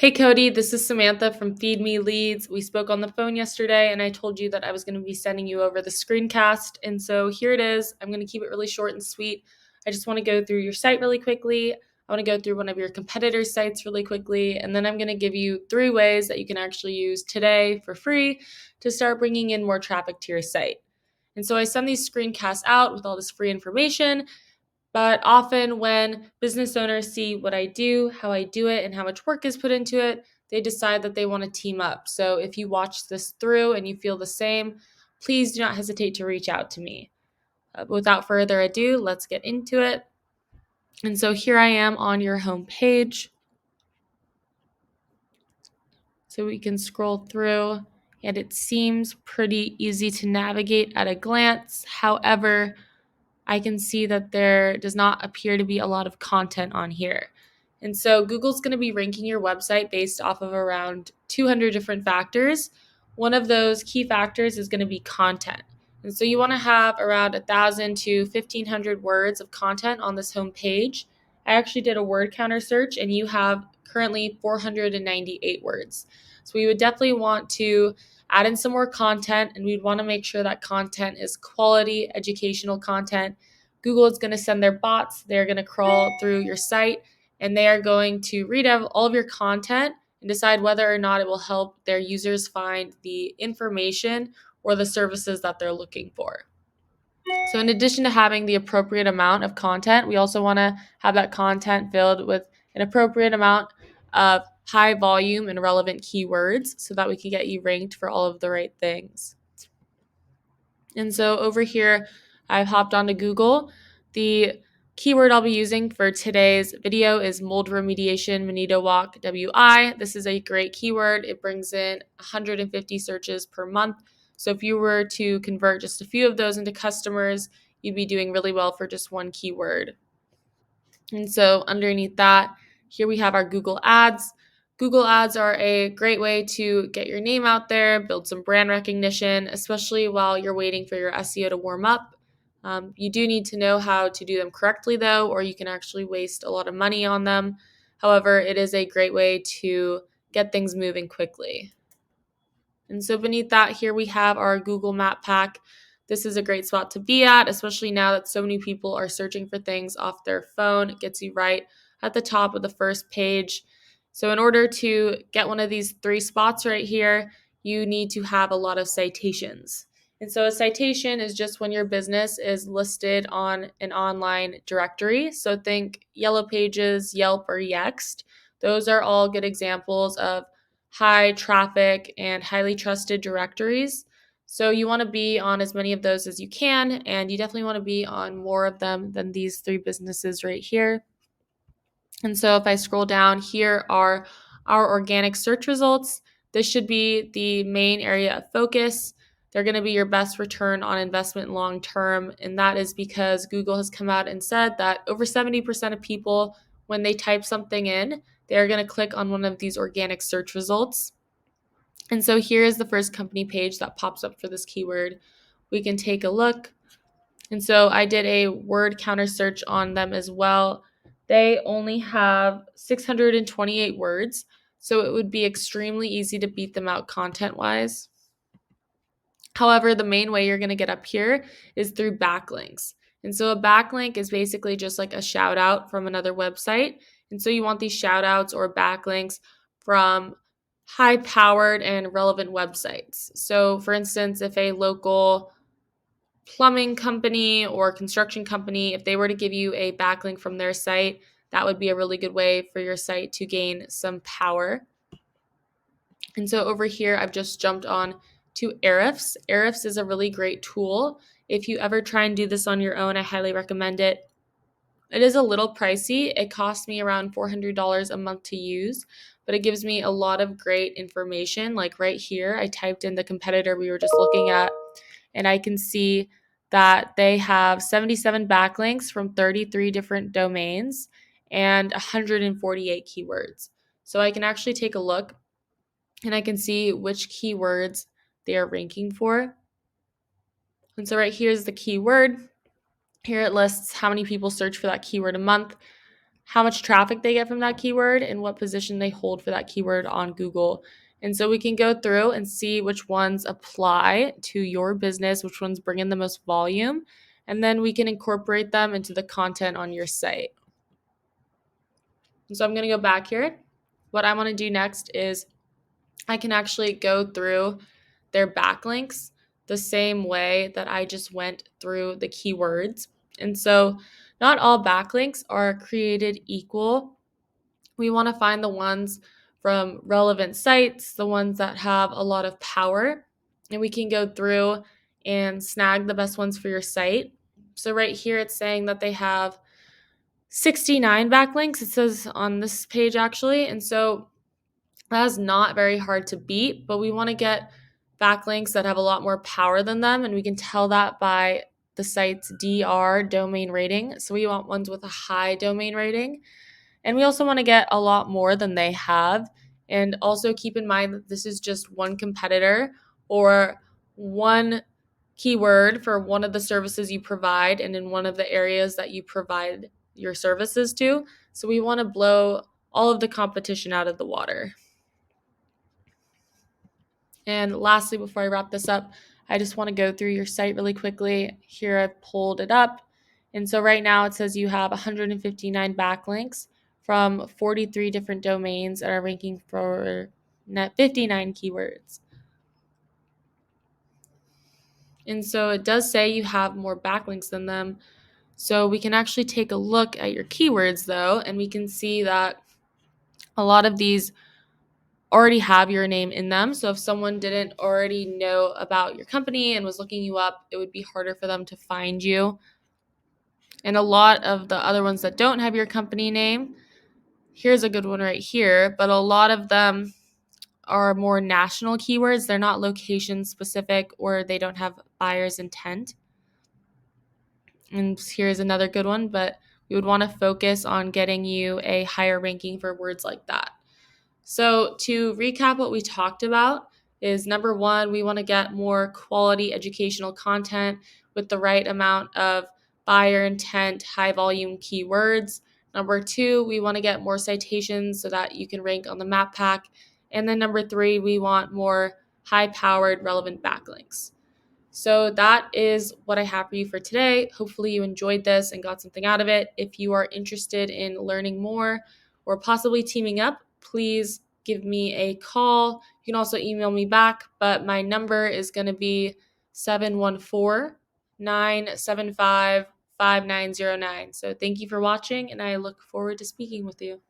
Hey Cody, this is Samantha from Feed Me Leads. We spoke on the phone yesterday and I told you that I was going to be sending you over the screencast. And so here it is. I'm going to keep it really short and sweet. I just want to go through your site really quickly. I want to go through one of your competitors' sites really quickly. And then I'm going to give you 3 ways that you can actually use today for free to start bringing in more traffic to your site. And so I send these screencasts out with all this free information. But often, when business owners see what I do, how I do it, and how much work is put into it, they decide that they want to team up. So, if you watch this through and you feel the same, please do not hesitate to reach out to me. Without further ado, let's get into it. And so, here I am on your home page. So, we can scroll through, and it seems pretty easy to navigate at a glance. However, I can see that there does not appear to be a lot of content on here. And so Google's going to be ranking your website based off of around 200 different factors. One of those key factors is going to be content. And so you want to have around 1,000 to 1,500 words of content on this home page. I actually did a word counter search and you have currently 498 words. So we would definitely want to add in some more content, and we'd want to make sure that content is quality educational content. Google is going to send their bots. They're going to crawl through your site, and they are going to read all of your content and decide whether or not it will help their users find the information or the services that they're looking for. So in addition to having the appropriate amount of content, we also want to have that content filled with an appropriate amount of high volume and relevant keywords so that we can get you ranked for all of the right things. And so over here, I've hopped onto Google. The keyword I'll be using for today's video is mold remediation Manitowoc WI. This is a great keyword. It brings in 150 searches per month. So if you were to convert just a few of those into customers, you'd be doing really well for just one keyword. And so underneath that, here we have our Google Ads. Google Ads are a great way to get your name out there, build some brand recognition, especially while you're waiting for your SEO to warm up. You do need to know how to do them correctly, though, or you can actually waste a lot of money on them. However, it is a great way to get things moving quickly. And so beneath that, here we have our Google Map Pack. This is a great spot to be at, especially now that so many people are searching for things off their phone. It gets you right at the top of the first page. So in order to get one of these 3 spots right here, you need to have a lot of citations. And so a citation is just when your business is listed on an online directory. So think Yellow Pages, Yelp, or Yext. Those are all good examples of high traffic and highly trusted directories. So you want to be on as many of those as you can, and you definitely want to be on more of them than these 3 businesses right here. And so if I scroll down, here are our organic search results. This should be the main area of focus. They're going to be your best return on investment long term, and that is because Google has come out and said that over 70% of people, when they type something in, they're going to click on one of these organic search results. And so here is the first company page that pops up for this keyword. We can take a look. And so I did a word counter search on them as well. They only have 628 words, so it would be extremely easy to beat them out content-wise. However, the main way you're going to get up here is through backlinks. And so a backlink is basically just like a shout out from another website. And so you want these shout outs or backlinks from high powered and relevant websites. So for instance, if a local plumbing company or construction company, if they were to give you a backlink from their site, that would be a really good way for your site to gain some power. And so over here, I've just jumped on to Ahrefs. Ahrefs is a really great tool. If you ever try and do this on your own, I highly recommend it. It is a little pricey. It costs me around $400 a month to use, but it gives me a lot of great information. Like right here, I typed in the competitor we were just looking at, and I can see that they have 77 backlinks from 33 different domains and 148 keywords. So I can actually take a look and I can see which keywords they are ranking for. And so right here is the keyword. Here it lists how many people search for that keyword a month, how much traffic they get from that keyword, and what position they hold for that keyword on Google. And so we can go through and see which ones apply to your business, which ones bring in the most volume, and then we can incorporate them into the content on your site. And so I'm going to go back here. What I want to do next is I can actually go through their backlinks the same way that I just went through the keywords. And so not all backlinks are created equal. We want to find the ones from relevant sites, the ones that have a lot of power, and we can go through and snag the best ones for your site. So right here it's saying that they have 69 backlinks. It says on this page actually. And so that is not very hard to beat, but we want to get backlinks that have a lot more power than them, and we can tell that by the site's DR domain rating. So we want ones with a high domain rating, and we also want to get a lot more than they have. And also keep in mind that this is just one competitor or one keyword for one of the services you provide and in one of the areas that you provide your services to. So we want to blow all of the competition out of the water. And lastly, before I wrap this up, I just want to go through your site really quickly. Here I've pulled it up. And so right now it says you have 159 backlinks from 43 different domains that are ranking for 59 keywords. And so it does say you have more backlinks than them. So we can actually take a look at your keywords though, and we can see that a lot of these already have your name in them. So if someone didn't already know about your company and was looking you up, it would be harder for them to find you. And a lot of the other ones that don't have your company name, here's a good one right here, but a lot of them are more national keywords. They're not location specific, or they don't have buyer's intent. And here's another good one, but we would want to focus on getting you a higher ranking for words like that. So to recap what we talked about is number one, we want to get more quality educational content with the right amount of buyer intent, high volume keywords. Number two, we want to get more citations so that you can rank on the map pack. And then number three, we want more high powered relevant backlinks. So that is what I have for you for today. Hopefully you enjoyed this and got something out of it. If you are interested in learning more or possibly teaming up, please give me a call. You can also email me back, but my number is going to be 714-975-5909. So thank you for watching, and I look forward to speaking with you.